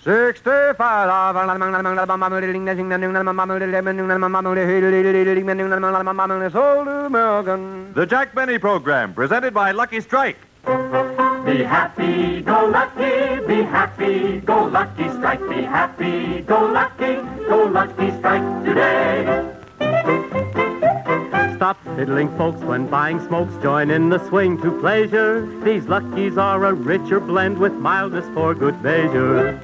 65. The Jack Benny Program, presented by Lucky Strike. Be happy, go lucky, be happy, go lucky strike, be happy, go lucky strike today. Stop fiddling, folks, when buying smokes. Join in the swing to pleasure. These Luckies are a richer blend with mildness for good measure.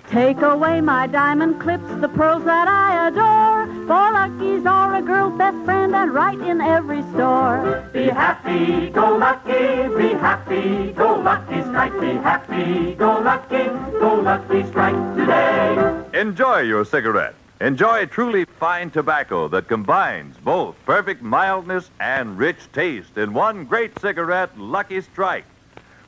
Take away my diamond clips, the pearls that I adore. For Luckies are a girl's best friend and right in every store. Be happy, go lucky, be happy, go lucky strike, be happy, go lucky strike today. Enjoy your cigarette. Enjoy truly fine tobacco that combines both perfect mildness and rich taste in one great cigarette, Lucky Strike.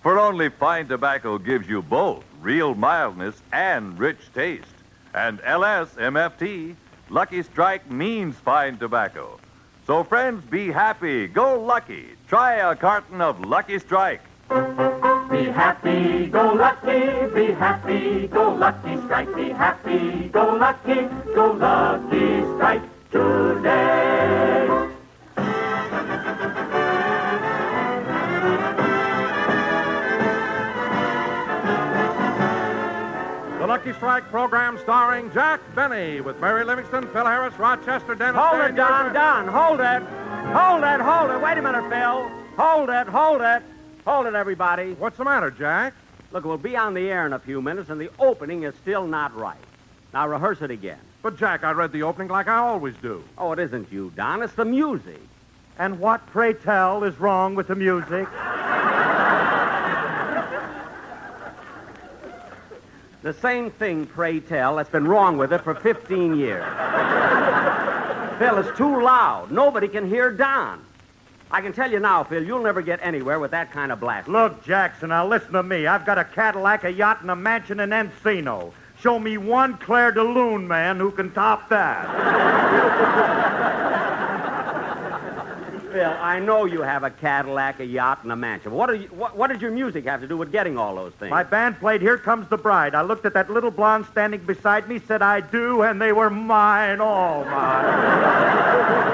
For only fine tobacco gives you both real mildness and rich taste. And LSMFT, Lucky Strike means fine tobacco. So friends, be happy, go lucky. Try a carton of Lucky Strike. Be happy, go lucky, be happy, go lucky strike, be happy, go lucky strike today. The Lucky Strike program starring Jack Benny with Mary Livingston, Phil Harris, Rochester, Dennis. Hold it, Don, hold it. Hold it. Wait a minute, Phil. Hold it, everybody. What's the matter, Jack? Look, we'll be on the air in a few minutes, and the opening is still not right. Now, rehearse it again. But, Jack, I read the opening like I always do. Oh, it isn't you, Don. It's the music. And what, pray tell, is wrong with the music? The same thing, pray tell, that's been wrong with it for 15 years. Phil, it's too loud. Nobody can hear Don. I can tell you now, Phil, you'll never get anywhere with that kind of blasting. Look, Jackson, now listen to me. I've got a Cadillac, a yacht, and a mansion in Encino. Show me one Claire de Lune man who can top that. Phil, I know you have a Cadillac, a yacht, and a mansion. What does your music have to do with getting all those things? My band played Here Comes the Bride. I looked at that little blonde standing beside me, said I do, and they were mine, all mine.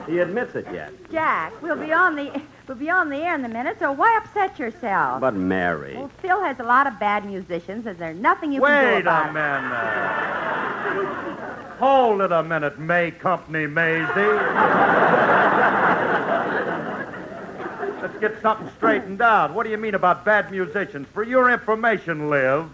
He admits it yet. Jack, we'll be on the air in a minute, so why upset yourself? But, Mary. Well, Phil has a lot of bad musicians, and there's nothing you can do about it. Wait a minute. Hold it a minute, May Company Maisie. Let's get something straightened out. What do you mean about bad musicians? For your information, Liv,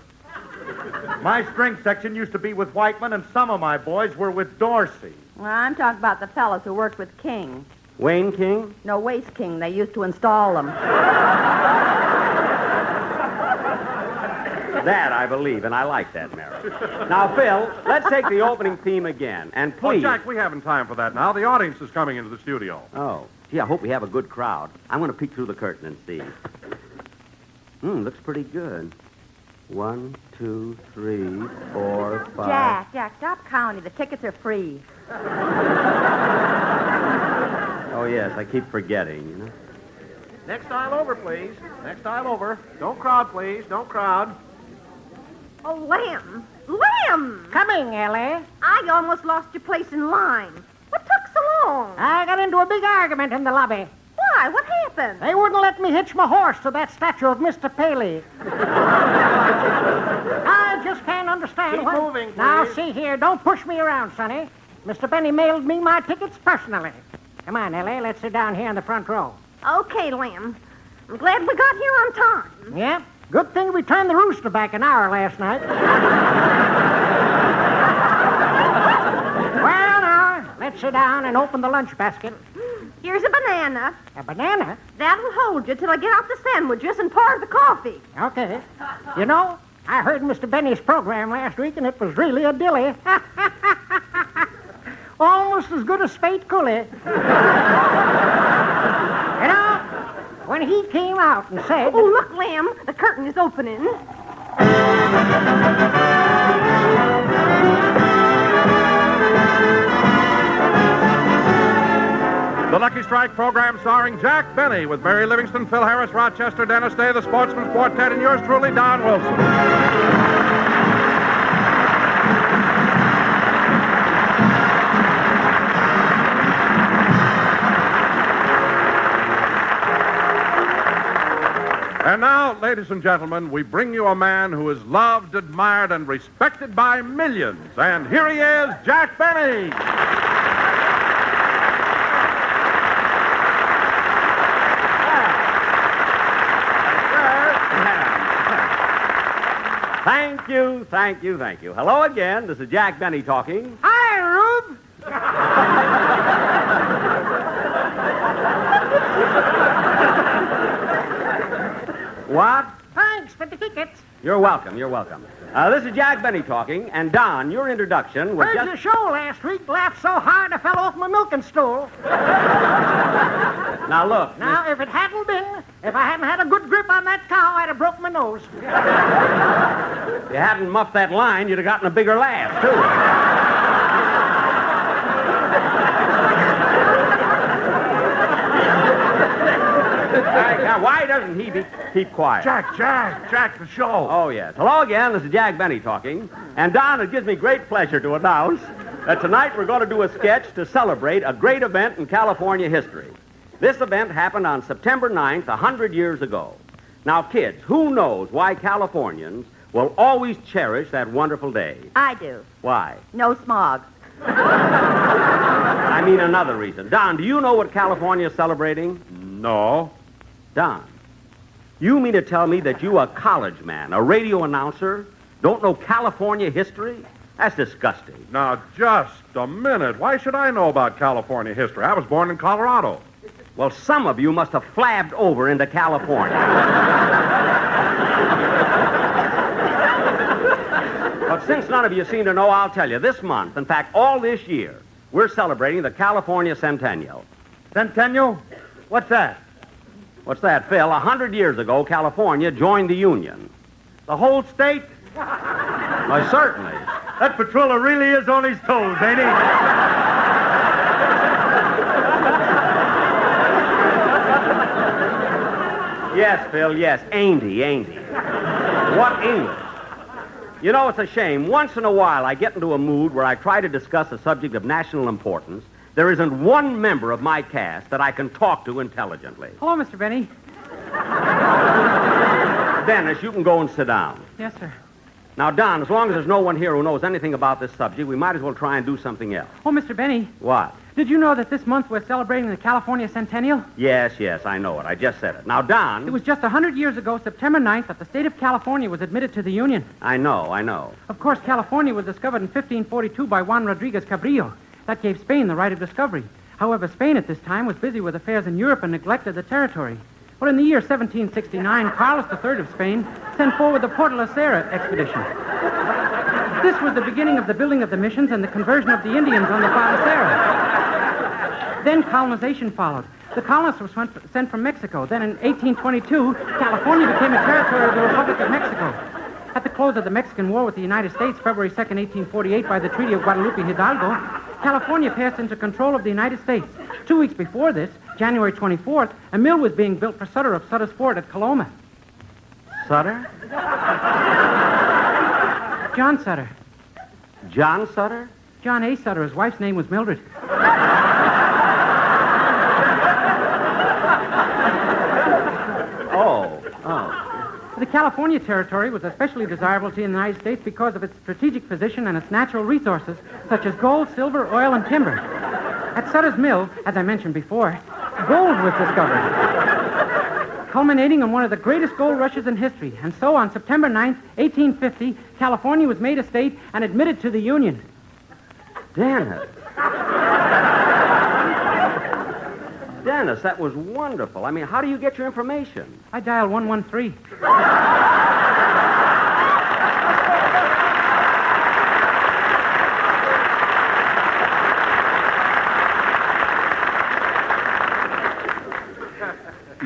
my string section used to be with Whiteman, and some of my boys were with Dorsey. Well, I'm talking about the fellas who worked with King. Wayne King? No, Waste King. They used to install them. That I believe, and I like that, Mary. Now, Phil, let's take the opening theme again, and please... Oh, Jack, we haven't time for that now. The audience is coming into the studio. Oh, gee, I hope we have a good crowd. I'm going to peek through the curtain and see. Looks pretty good. 1, 2, 3, 4, 5... Jack, stop counting. The tickets are free. Oh, yes, I keep forgetting, you know. Next aisle over, please. Next aisle over. Don't crowd, please. Don't crowd. Oh, Lamb! Coming, Ellie. I almost lost your place in line. What took so long? I got into a big argument in the lobby. Why? What happened? They wouldn't let me hitch my horse to that statue of Mr. Paley. I just can't understand. Keep moving, please. Now, see here. Don't push me around, Sonny. Mr. Benny mailed me my tickets personally. Come on, Ellie. Let's sit down here in the front row. Okay, Lamb. I'm glad we got here on time. Yeah? Good thing we turned the rooster back an hour last night. Well, now, let's sit down and open the lunch basket. Here's a banana. A banana? That'll hold you till I get out the sandwiches and pour the coffee. Okay. You know, I heard Mr. Benny's program last week, and it was really a dilly. Almost as good as Fate Cooley. You know, when he came out and said... Oh, look, Lamb, the curtain is opening. The Lucky Strike program starring Jack Benny with Mary Livingston, Phil Harris, Rochester, Dennis Day, the Sportsman's Quartet, and yours truly, Don Wilson. And now, ladies and gentlemen, we bring you a man who is loved, admired, and respected by millions. And here he is, Jack Benny. Thank you. Hello again. This is Jack Benny talking. Hi, Rube. What? Thanks for the tickets. You're welcome. This is Jack Benny talking, and Don, your introduction was Heard just... your show last week. Laughed so hard I fell off my milking stool. Now, look. Now, if I hadn't had a good grip on that cow, I'd have broke my nose. If you hadn't muffed that line, you'd have gotten a bigger laugh, too. Now, why doesn't he keep quiet? Jack, the show. Oh, yes. Hello again. This is Jack Benny talking. And, Don, it gives me great pleasure to announce that tonight we're going to do a sketch to celebrate a great event in California history. This event happened on September 9th, 100 years ago. Now, kids, who knows why Californians will always cherish that wonderful day? I do. Why? No smog. I mean another reason. Don, do you know what California is celebrating? No. Don, you mean to tell me that you, a college man, a radio announcer, don't know California history? That's disgusting. Now, just a minute. Why should I know about California history? I was born in Colorado. Well, some of you must have flabbed over into California. But since none of you seem to know, I'll tell you. This month, in fact, all this year, we're celebrating the California Centennial. Centennial? What's that? What's that, Phil? 100 years ago, California joined the Union. The whole state? Why, certainly. That Petrilla really is on his toes, ain't he? Yes, Phil, yes. Ain't he? What English? You know, it's a shame. Once in a while, I get into a mood where I try to discuss a subject of national importance. There isn't one member of my cast that I can talk to intelligently. Hello, Mr. Benny. Dennis, you can go and sit down. Yes, sir. Now, Don, as long as there's no one here who knows anything about this subject, we might as well try and do something else. Oh, Mr. Benny, What? did you know that this month we're celebrating the California Centennial? Yes, I know it. I just said it. Now, Don... It was just 100 years ago, September 9th, that the state of California was admitted to the Union. I know. Of course, California was discovered in 1542 by Juan Rodriguez Cabrillo. That gave Spain the right of discovery. However, Spain at this time was busy with affairs in Europe and neglected the territory. Well, in the year 1769, Carlos III of Spain sent forward the Porto La Sierra expedition. This was the beginning of the building of the missions and the conversion of the Indians on the Porto La Sierra. Then colonization followed. The colonists were sent from Mexico. Then in 1822, California became a territory of the Republic of Mexico. At the close of the Mexican War with the United States, February 2nd, 1848, by the Treaty of Guadalupe Hidalgo, California passed into control of the United States. 2 weeks before this, January 24th, a mill was being built for Sutter of Sutter's Fort at Coloma. Sutter? John Sutter. John Sutter? John A. Sutter. His wife's name was Mildred. Oh. The California territory was especially desirable to the United States because of its strategic position and its natural resources, such as gold, silver, oil, and timber. At Sutter's Mill, as I mentioned before, gold was discovered, culminating in one of the greatest gold rushes in history. And so, on September 9th, 1850, California was made a state and admitted to the Union. Dennis, that was wonderful. I mean, how do you get your information? I dialed 113.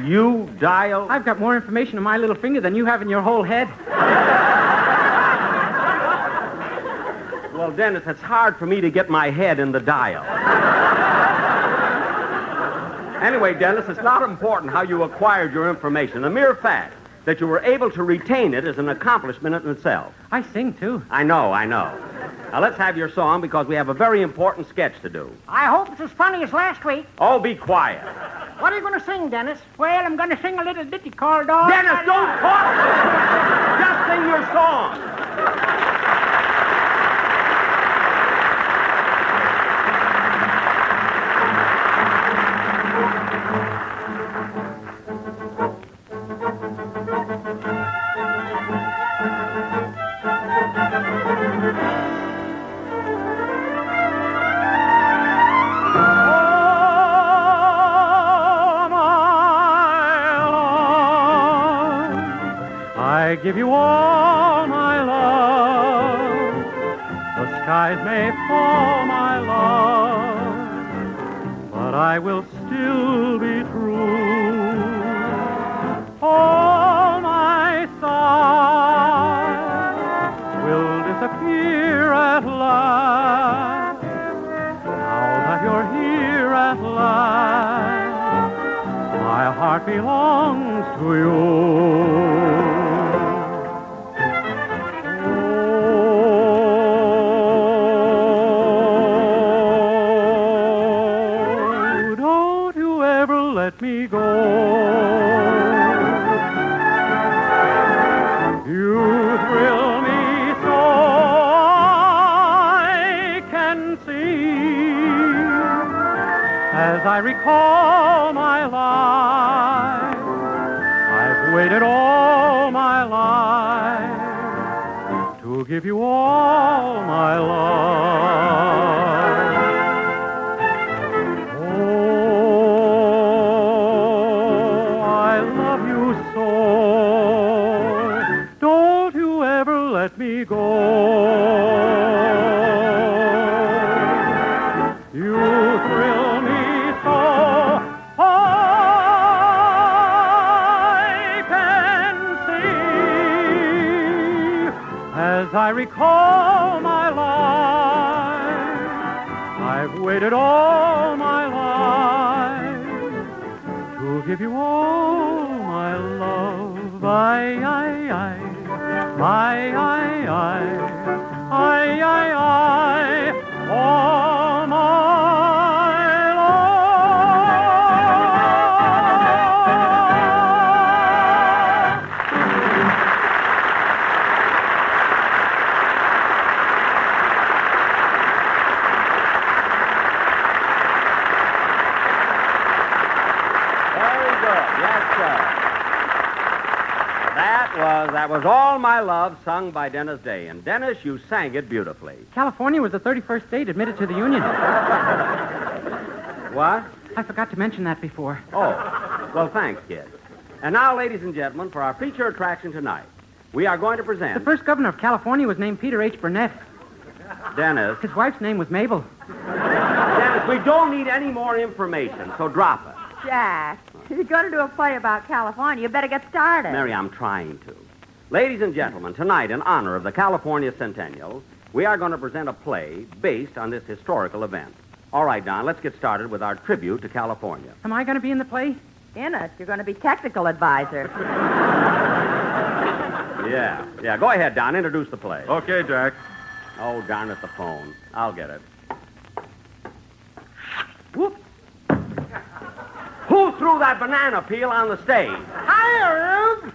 You dial... I've got more information in my little finger than you have in your whole head. Well, Dennis, it's hard for me to get my head in the dial. Anyway, Dennis, it's not important how you acquired your information. The mere fact that you were able to retain it is an accomplishment in itself. I sing, too. I know. Now, let's have your song because we have a very important sketch to do. I hope it's as funny as last week. Oh, be quiet. What are you going to sing, Dennis? Well, I'm going to sing a little ditty called... All Dennis, don't talk! Just sing your song. I give you all my love. The skies may fall, my love, but I will still be true. All my sighs will disappear at last. Now that you're here at last, my heart belongs to you. Let me go. You thrill me so I can see as I recall my life. I've waited all my life to give you all my love. Let me go. You thrill me so I can see as I recall my life. I've waited all my life to give you all my love. All my love. Very good. Yes, sir. That was All My Love, sung by Dennis Day. And, Dennis, you sang it beautifully. California was the 31st state admitted to the Union. What? I forgot to mention that before. Oh, well, thanks, kid. And now, ladies and gentlemen, for our feature attraction tonight, we are going to present... The first governor of California was named Peter H. Burnett. Dennis. His wife's name was Mabel. Dennis, we don't need any more information, so drop it. Jack, if you're going to do a play about California, you better get started. Mary, I'm trying to. Ladies and gentlemen, tonight, in honor of the California Centennial, we are going to present a play based on this historical event. All right, Don, let's get started with our tribute to California. Am I going to be in the play? In it. You're going to be technical advisor. Yeah. Go ahead, Don. Introduce the play. Okay, Jack. Oh, darn it, the phone. I'll get it. Whoop. Who threw that banana peel on the stage? Hi, Rube.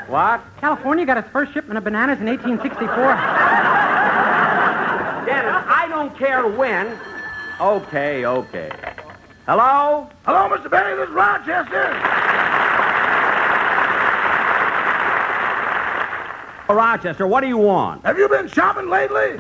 What? California got its first shipment of bananas in 1864. Dennis, I don't care when. Okay. Hello? Hello, Mr. Benny. This is Rochester. Rochester, what do you want? Have you been shopping lately?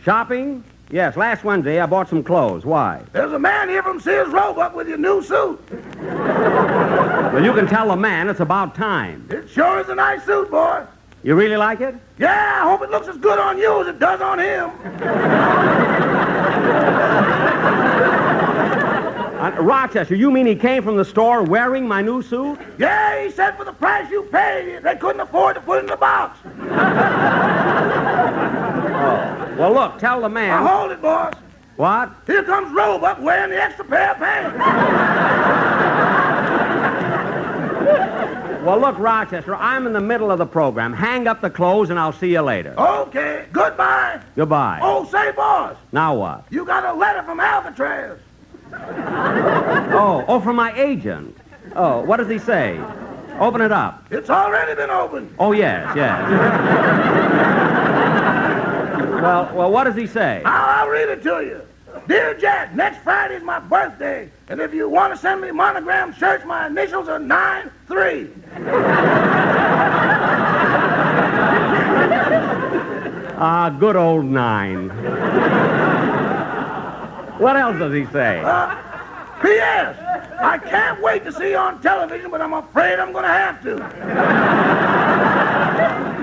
Shopping? Yes, last Wednesday I bought some clothes. Why? There's a man here from Sears Roebuck with your new suit. Well, you can tell the man it's about time. It sure is a nice suit, boy. You really like it? Yeah, I hope it looks as good on you as it does on him. Rochester, you mean he came from the store wearing my new suit? Yeah, he said for the price you paid, they couldn't afford to put it in the box. Well, look, tell the man... Now, hold it, boss. What? Here comes Roebuck wearing the extra pair of pants. Well, look, Rochester, I'm in the middle of the program. Hang up the clothes, and I'll see you later. Okay, goodbye. Goodbye. Oh, say, boss, Now what? you got a letter from Alcatraz. Oh, from my agent. Oh, what does he say? Open it up. It's already been opened. Oh, yes. Well, what does he say? I'll read it to you. Dear Jack, next Friday's my birthday, and if you want to send me monogram shirts, my initials are 9-3. Good old 9. What else does he say? P.S. I can't wait to see you on television, but I'm afraid I'm going to have to.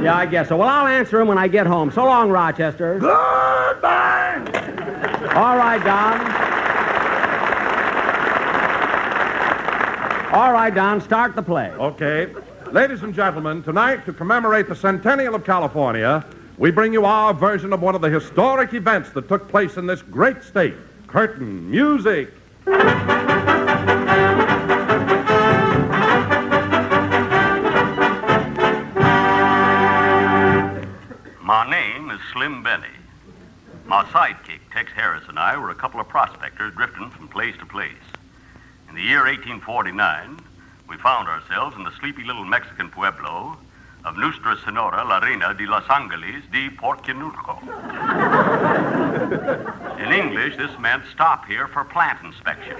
Yeah, I guess so. Well, I'll answer him when I get home. So long, Rochester. Goodbye. All right, Don. All right, Don, start the play. Okay. Ladies and gentlemen, tonight, to commemorate the centennial of California, we bring you our version of one of the historic events that took place in this great state. Curtain music. My name is Slim Benny. My sidekick, Tex Harris, and I were a couple of prospectors drifting from place to place. In the year 1849, we found ourselves in the sleepy little Mexican pueblo of Nuestra Senora La Reina de Los Angeles de Porquinulco. In English, this meant stop here for plant inspection.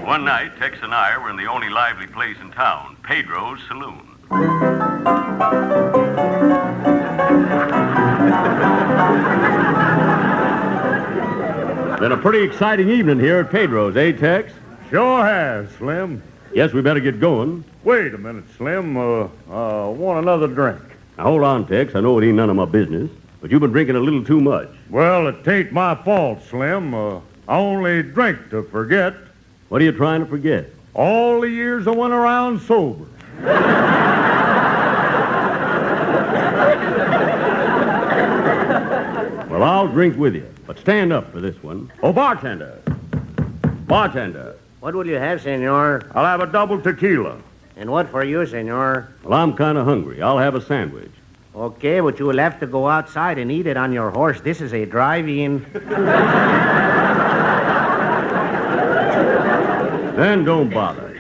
One night, Tex and I were in the only lively place in town, Pedro's Saloon. Been a pretty exciting evening here at Pedro's, eh, Tex? Sure has, Slim. Yes, we better get going. Wait a minute, Slim. Want another drink? Now, hold on, Tex. I know it ain't none of my business, but you've been drinking a little too much. Well, it ain't my fault, Slim. I only drink to forget. What are you trying to forget? All the years I went around sober. Well, I'll drink with you, but stand up for this one. Oh, bartender. Bartender. What will you have, senor? I'll have a double tequila. And what for you, senor? Well, I'm kind of hungry. I'll have a sandwich. Okay, but you will have to go outside and eat it on your horse. This is a drive-in. Then don't bother.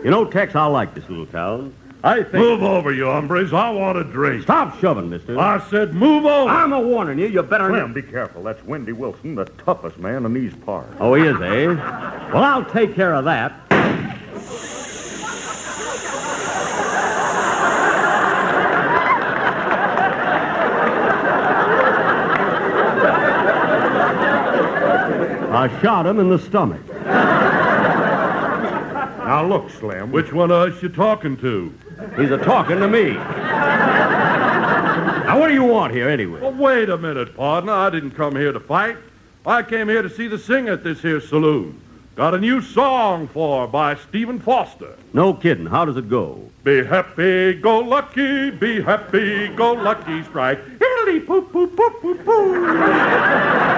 You know, Tex, I like this little town. I think... Move over, you hombres. I want a drink. Stop shoving, mister. I said move over. I'm a warning you. You better... Slim, be careful. That's Wendy Wilson, the toughest man in these parts. Oh, he is, eh? Well, I'll take care of that. I shot him in the stomach. Now, look, Slim. Which one of us you talking to? He's a-talking to me. Now, what do you want here, anyway? Well, wait a minute, partner. I didn't come here to fight. I came here to see the singer at this here saloon. Got a new song for her by Stephen Foster. No kidding. How does it go? Be happy, go lucky, be happy, go lucky, strike. Hiddly poo poo poo poo poo.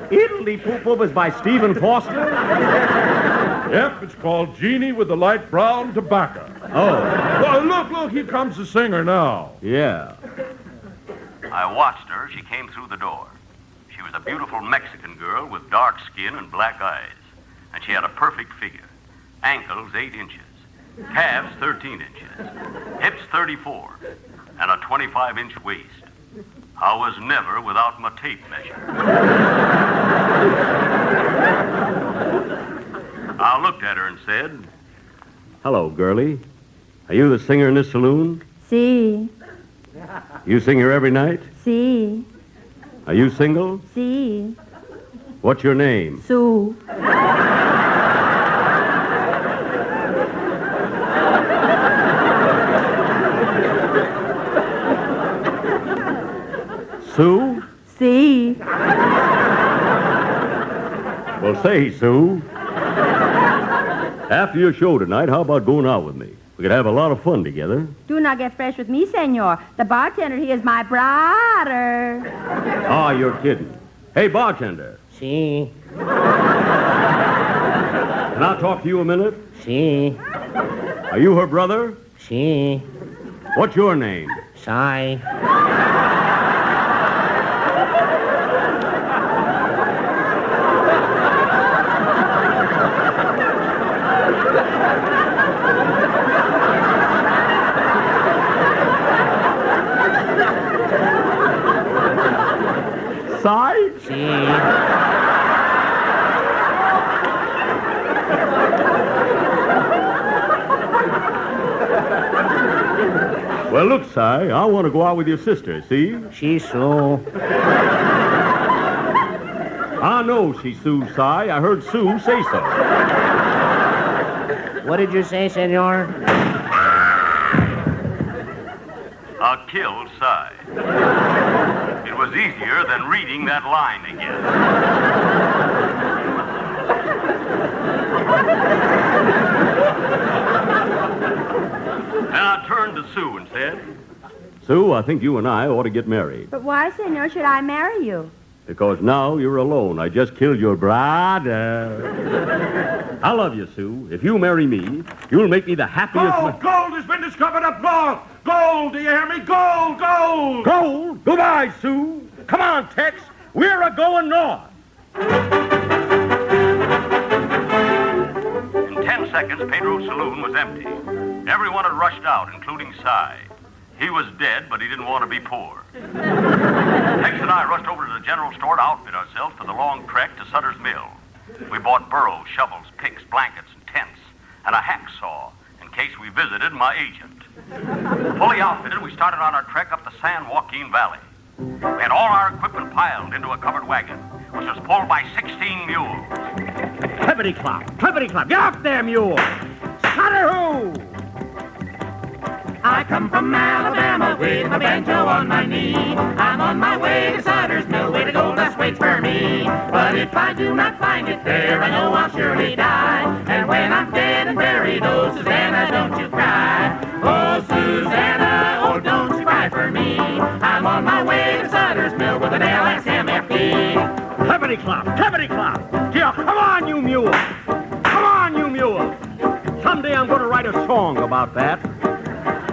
Italy Poop Poop is by Stephen Foster? Yep, it's called Jeannie with the Light Brown Tobacco. Oh. Well, look, here comes the singer now. Yeah. I watched her. She came through the door. She was a beautiful Mexican girl with dark skin and black eyes. And she had a perfect figure. Ankles 8 inches. Calves 13 inches. Hips 34. And a 25-inch waist. I was never without my tape measure. I looked at her and said, Hello, girlie. Are you the singer in this saloon? Sí, You sing here every night? sí, Are you single? sí, What's your name? Sue. Sue? Sí. Well, say, Sue, after your show tonight, how about going out with me? We could have a lot of fun together. Do not get fresh with me, senor. The bartender, he is my brother. Ah, you're kidding. Hey, bartender. Si. Can I talk to you a minute? Si. Are you her brother? Si. What's your name? Si. Si? Well, look, Si, I want to go out with your sister, see? She's so. I know she's Sue, Si. I heard Sue say so. What did you say, senor? I killed Si. It was easier than reading that line again. And I turned to Sue and said, Sue, I think you and I ought to get married. But why, senor, should I marry you? Because now you're alone. I just killed your brother. I love you, Sue. If you marry me, you'll make me the happiest... Gold has been discovered up north! Gold, do you hear me? Gold, gold! Gold? Goodbye, Sue. Come on, Tex. We're a-going north. in 10 seconds, Pedro's saloon was empty. Everyone had rushed out, including Si. He was dead, but he didn't want to be poor. Tex and I rushed over to the general store to outfit ourselves for the long trek to Sutter's Mill. We bought burros, shovels, picks, blankets, and tents, and a hacksaw in case we visited my agent. Fully outfitted, we started on our trek up the San Joaquin Valley. We had all our equipment piled into a covered wagon, which was pulled by 16 mules. Clippity-clop, clippity-clop. Get up there, mule. Sutter-hoo! I come from Alabama with my banjo on my knee. I'm on my way to Sutter's Mill, way to go, just waits for me. But if I do not find it there, I know I'll surely die. And when I'm dead and buried, oh, Susanna, don't you cry. Oh, Susanna, oh, don't you cry for me. I'm on my way to Sutter's Mill with an LSMFT. Clippity-clop, clippity-clop. Yeah, come on, you mule. Come on, you mule. Someday I'm going to write a song about that.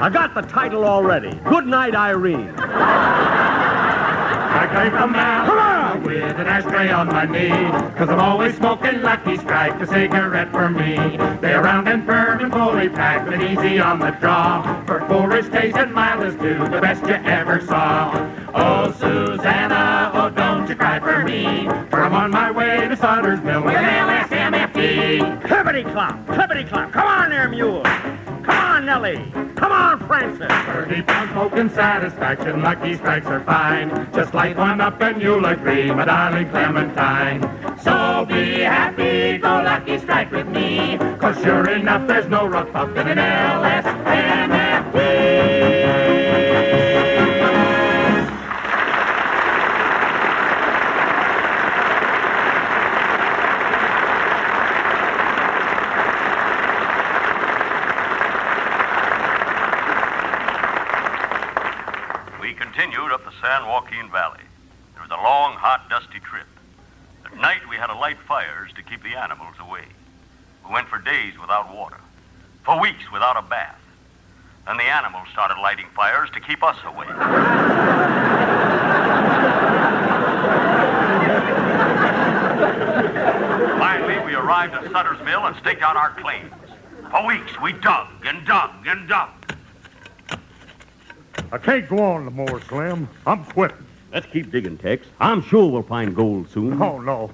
I got the title already. Good night, Irene. I came from Alabama with an ashtray on my knee, 'cause I'm always smoking Lucky Strike, a cigarette for me. They're round and firm and fully packed and easy on the draw. For Forest taste and mildness too, the best you ever saw. Oh, Susanna, oh, don't you cry for me, for I'm on my way to Sutter's Mill with an LSMFT. Clippity-clop, clippity-clop. Come on there, mule. Come on, Nellie. Come on, Francis. 30 pound smoking satisfaction, Lucky Strikes are fine. Just light one up and you'll agree, my darling Clementine. So be happy, go Lucky Strike with me, 'cause sure enough there's no rough up in an LSMFT. San Joaquin Valley. It was a long, hot, dusty trip. At night, we had to light fires to keep the animals away. We went for days without water, for weeks without a bath. Then the animals started lighting fires to keep us away. Finally, we arrived at Sutter's Mill and staked out our claims. For weeks, we dug and dug and dug. I can't go on no more, Slim. I'm quitting. Let's keep digging, Tex. I'm sure we'll find gold soon. Oh, no.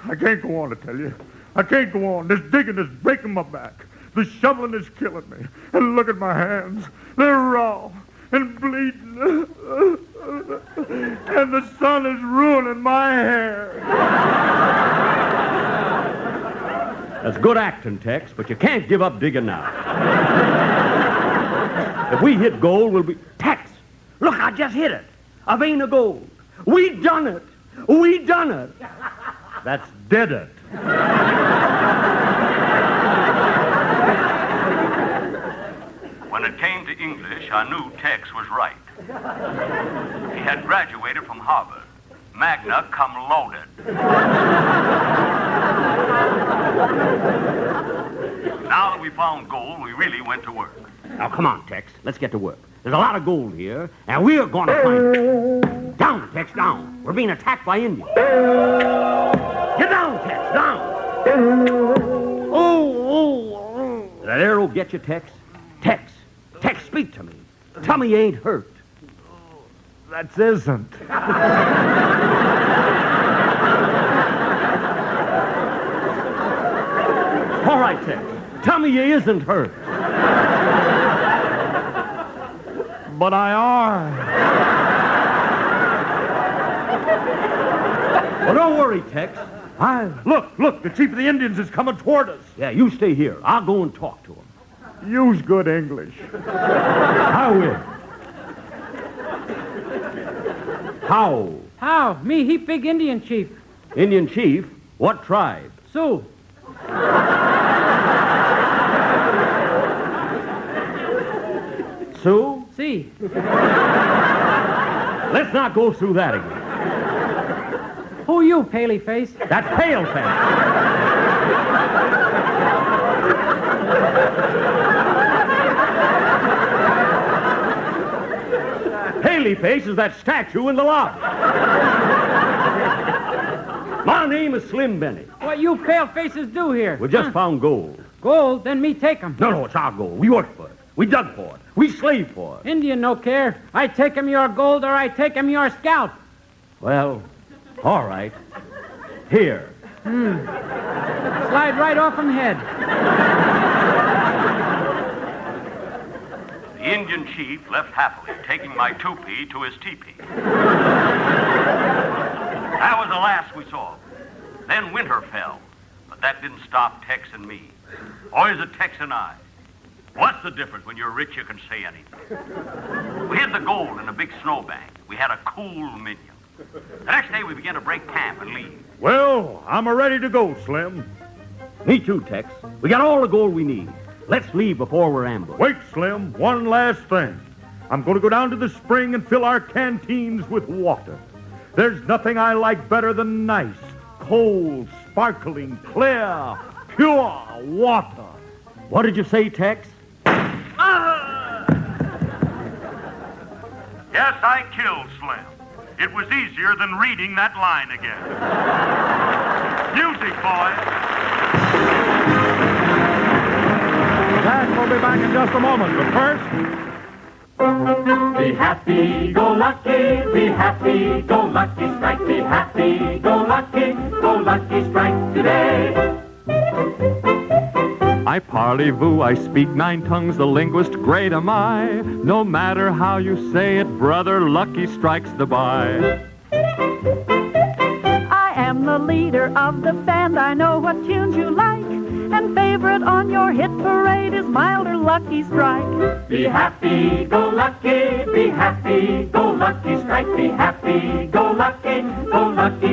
I can't go on, I tell you. I can't go on. This digging is breaking my back. This shoveling is killing me. And look at my hands. They're raw and bleeding. And the sun is ruining my hair. That's good acting, Tex, but you can't give up digging now. If we hit gold, we'll be... Tex, look, I just hit it. A vein of gold. We done it. We done it. That's did it. When it came to English, I knew Tex was right. He had graduated from Harvard. Magna cum loaded. Now that we found gold, we really went to work. Now, come on, Tex. Let's get to work. There's a lot of gold here, and we're going to find it. Down, Tex, down. We're being attacked by Indians. Get down, Tex, down. Oh. Did that arrow get you, Tex? Tex, speak to me. Tell me you ain't hurt. That isn't. All right, Tex. Tell me you isn't hurt. But I are. Well, don't worry, Tex. Look, the chief of the Indians is coming toward us. Yeah, you stay here. I'll go and talk to him. Use good English. I will. How? How? Me, he big Indian chief. Indian chief? What tribe? Sioux. Sioux? See. Let's not go through that again. Who you, Paley Face? That's Pale Face. Paley Face is that statue in the lobby. My name is Slim Benny. What you pale faces do here? We just found gold. Gold? Then me take 'em. No, it's our gold. We worked for it. We dug for it. We slaved for it. Indian no care. I take 'em your gold or I take 'em your scalp. Well, all right. Here. Slide right off 'em head. The Indian chief left happily, taking my toupee to his teepee. That was the last we saw. Then winter fell, but that didn't stop Tex and me. Or is it Tex and I? What's the difference? When you're rich, you can say anything. We hid the gold in a big snowbank. We had a cool minion. The next day, we began to break camp and leave. Well, I'm ready to go, Slim. Me too, Tex. We got all the gold we need. Let's leave before we're ambushed. Wait, Slim. One last thing. I'm going to go down to the spring and fill our canteens with water. There's nothing I like better than nice, cold, sparkling, clear, pure water. What did you say, Tex? Yes, I killed Slim. It was easier than reading that line again. Music, boys. Jack will be back in just a moment, but first... Be happy, go lucky, strike. Be happy, go lucky, strike today. I parlez-vous, I speak 9 tongues, the linguist great am I. No matter how you say it, brother, lucky strikes the buy. I am the leader of the band. I know what tunes you like. And favorite on your hit parade is Milder Lucky Strike. Be happy, go lucky, strike. Be happy, go lucky,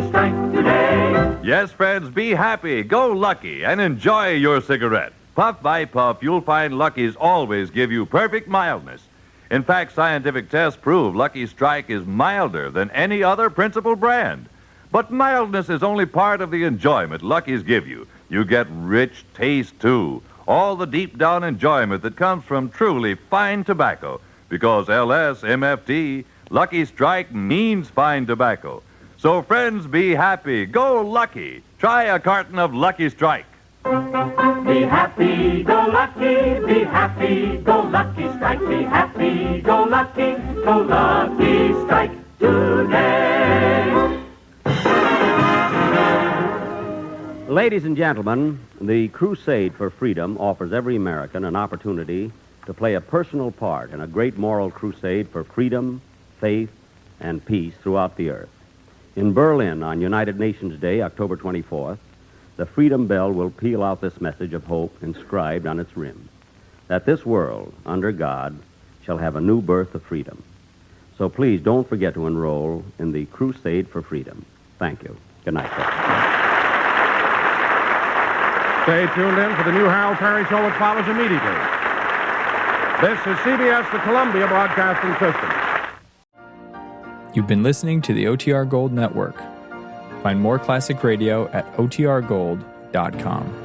strike today. Yes, friends, be happy, go lucky, and enjoy your cigarette. Puff by puff, you'll find Lucky's always give you perfect mildness. In fact, scientific tests prove Lucky Strike is milder than any other principal brand. But mildness is only part of the enjoyment Lucky's give you. You get rich taste, too. All the deep-down enjoyment that comes from truly fine tobacco. Because LS, MFT, Lucky Strike means fine tobacco. So, friends, be happy. Go lucky. Try a carton of Lucky Strike. Be happy, go lucky, strike. Be happy, go lucky, strike today. Ladies and gentlemen, the Crusade for Freedom offers every American an opportunity to play a personal part in a great moral crusade for freedom, faith, and peace throughout the earth. In Berlin on United Nations Day, October 24th, the Freedom Bell will peal out this message of hope inscribed on its rim, that this world, under God, shall have a new birth of freedom. So please don't forget to enroll in the Crusade for Freedom. Thank you. Good night, folks. Stay tuned in for the new Harold Perry Show, which follows immediately. This is CBS, the Columbia Broadcasting System. You've been listening to the OTR Gold Network. Find more classic radio at otrgold.com.